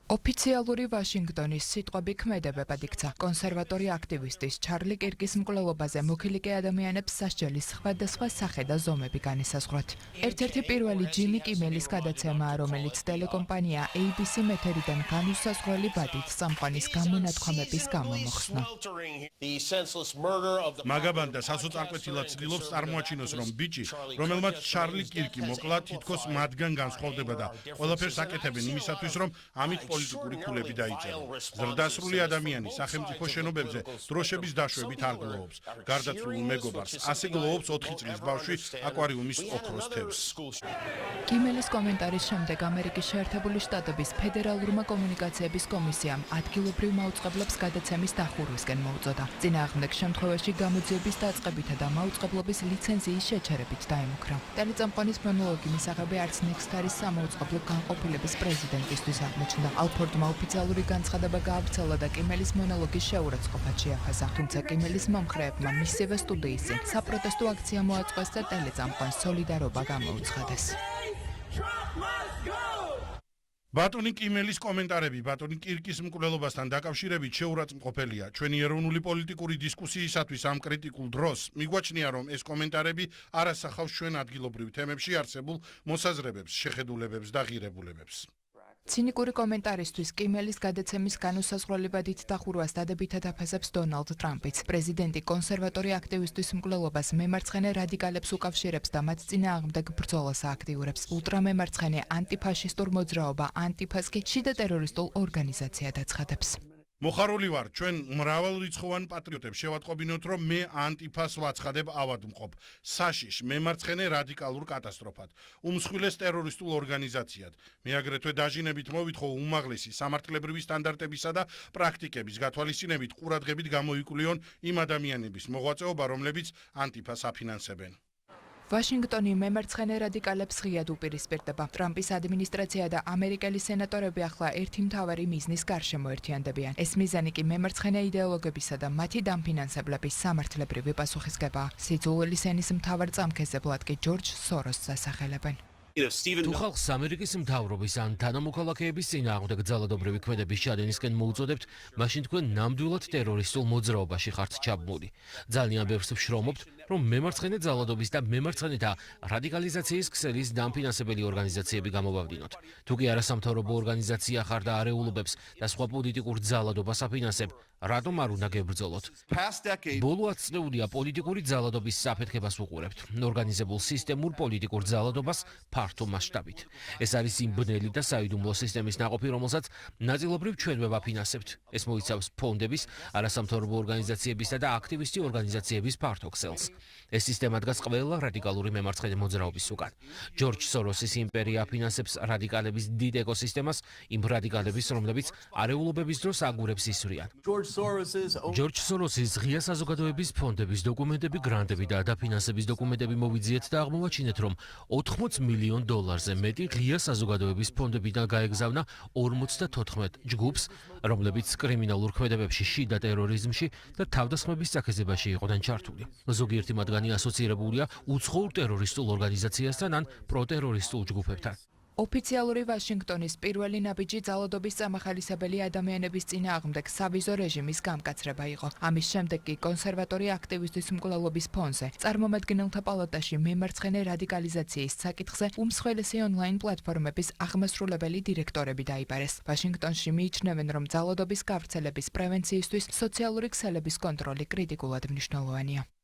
ოფიციალური ვაშინგტონის სიტყვები ქმედებებად იქცა კონსერვატორი აქტივისტის ჩარლი კირკის მკვლელობაზე მოქილიკე ადამიანებს სასჯელის სხვადასხვა სახე და ზომები განისაზღვრათ. ერთ-ერთი პირველი ჯიმი კიმელის გადაცემაა, რომელიც ტელეკომპანია ABC მეთერიდან განუსაზღვრელი ბადით წამყვანის გამონათქვამების გამო მოხსნა. მაგაბანდა სასოწარკვეთილად ცდილობს წარმოაჩინოს, რომ ბიჭი, რომელმაც ჩარლი კირკი მოკლა, თითქოს მათგან განსხვავდება და ყველაფერს აკეთებენ იმისათვის, რომ ამით პოლიტიკური ქულები დაიწერა. ზრდასრული ადამიანი სახელმწიფო შენობებზე დროშების დაშვებით არ გლოვობს. გარდაცვლილ მეგობარს ასე გლოვობს 4 წლის ბავშვი აკვარიუმის ოქროს თევზს. კიმელის კომენტარის შემდეგ ამერიკის შეერთებული შტატების ფედერალურმა კომუნიკაციების კომისიამ ადგილობრივ მაუწყებლებს გადაცემის დახურვისკენ მოუწოდა. წინააღმდეგ შემთხვევაში გამოძიების დაწყებითა და მაუწყებლობის ლიცენზიის შეჩერებით დაემუქრა. ტელეწამყვანის მონოლოგი მისაღები არც ნექსტარის სამაუწყებლო განყოფილების პრეზიდენტისთვის აღმოჩნდა. ალფორდმა ოფიციალური განცხადება გაავრცელა და კიმელის მონოლოგის შეურაცხყოფად შეაფასა. თუმცა კიმელის მომხრეებმა მისივე სტუდიის წინ საპროტესტო აქცია მოაწყვეს და ტელეწამყვანს სოლიდარობა გამოუცხადეს. ბატონი კიმელის კომენტარები ბატონი კირკის მკვლელობასთან დაკავშირებით შეურაცხმყოფელია. ჩვენი ეროვნული პოლიტიკური დისკუსიისათვის ამ კრიტიკულ დროს მიგვაჩნია, რომ ეს კომენტარები არ ასახავს ჩვენ ადგილობრივ თემებში არსებულ მოსაზრებებს, შეხედულებებს და ღირებულებებს. ცინიკური კომენტარისთვის კიმელის გადაცემის განუსაზღვრელი ბადით დახურვას დადებითად აფასებს დონალდ ტრამპიც. პრეზიდენტი კონსერვატორი აქტივისტის მკვლელობას მემარცხენე რადიკალებს უკავშირებს და მათ წინააღმდეგ ბრძოლას ააქტიურებს. ულტრამემარცხენე ანტიფაშისტურ მოძრაობა ანტიფას კი შიდა ტერორისტულ ორგანიზაციად აცხადებს. მოხარული ვარ, ჩვენ მრავალრიცხოვან პატრიოტებს შევატყობინოთ, რომ მე ანტიფას ვაცხადებ ავადმყოფ, საშიშ, მემარცხენე რადიკალურ კატასტროფად, უმსხვილეს ტერორისტულ ორგანიზაციად. მე აგრეთვე დაჟინებით მოვითხოვ უმაღლესი სამართლებრივი სტანდარტებისა და პრაქტიკების გათვალისწინებით ყურადღებით გამოიკვლიონ იმ ადამიანების მოღვაწეობა, რომლებიც ანტიფას აფინანსებენ. ვაშინგტონი მემარცხენე რადიკალებს ღიად უპირისპირდება. ტრამპის ადმინისტრაცია და ამერიკელი სენატორები ახლა ერთი მთავარი მიზნის გარშემო ერთიანდებიან. ეს მიზანი კი მემარცხენე იდეოლოგებისა და მათი დამფინანსებლების სამართლებრივი პასუხისგებაა. სიძულვილის ენის მთავარ წამქეზებლად კი ჯორჯ სოროსს ასახელებენ. თუ ხალხს ამერიკის მთავრობის ან თანამოქალაქეების წინააღმდეგ ძალადობრივი ქმედების ჩადენისკენ მოუწოდებთ, მაშინ თქვენ ნამდვილად ტერორისტულ მოძრაობაში ხართ ჩაბმული. ძალიან ბევრს ვშრომობთ, რომ მემარცხენე ძალადობის და მემარცხენეთა რადიკალიზაციის ქსელის დამფინანსებელი ორგანიზაციები გამოვავდინოთ. თუ კი არასამთავრობო ორგანიზაცია ხარ და არეულობებს და სხვა პოლიტიკურ ძალადობას აფინანსებ, რატომ არ უნდა გებრძოლოთ? ბოლო 10 წლეულია პოლიტიკური ძალადობის საფეთქებას ვუყურებთ. ორგანიზებულ სისტემურ პოლიტიკურ ძალადობას ფართო მასშტაბით. ეს არის იმ ბნელი და საიდუმლო სისტემის ნაყოფი, რომელსაც ნაწილობრივ ჩვენ ვაფინანსებთ. ეს მოიცავს ფონდების, არასამთავრობო ორგანიზაციებისა და აქტივისტი ორგანიზაციების ფართო ქსელს. ეს სისტემა დგას ყველა რადიკალური მემარცხენე მოძრაობის უკან. ჯორჯ სოროსის იმპერია აფინანსებს რადიკალების დიდ ეკოსისტემას, იმ რადიკალების, რომლებიც არეულობების დროს აგურებს ისვრიან. ჯორჯ სოროსის ღია საზოგადოების ფონდების დოკუმენტები, გრანტები და დაფინანსების დოკუმენტები მოვიძიეთ და აღმოვაჩინეთ, რომ 80 მილიონ დოლარზე მეტი ღია საზოგადოების ფონდებიდან გაეგზავნა 54 ჯგუფს, რომლებიც კრიმინალურ ქმედებებში, შიდა ტერორიზმში და თავდასხმების წაქეზებაში იყვნენ ჩართული. ზოგიერთი მათგანი ასოცირებულია უცხოურ ტერორისტულ ორგანიზაციასთან ან პროტერორისტულ ჯგუფებთან. ოფიციალური ვაშინგტონის პირველი ნაბიჯი ძალადობის წამახალისებელი ადამიანების წინააღმდეგ სავიზო რეჟიმის გამკაცრება იყო. ამის შემდეგ კი კონსერვატორი აქტივისტის მკვლელობის ფონზე წარმომადგენელთა პალატაში მემარცხენე რადიკალიზაციის საკითხზე უმსხვილესი ონლაინ პლატფორმების აღმასრულებელი დირექტორები დაიბარეს. ვაშინგტონში მიიჩნევენ, რომ ძალადობის გავრცელების პრევენციისთვის სოციალური ქსელების კონტროლი კრიტიკულად მნიშვნელოვანია.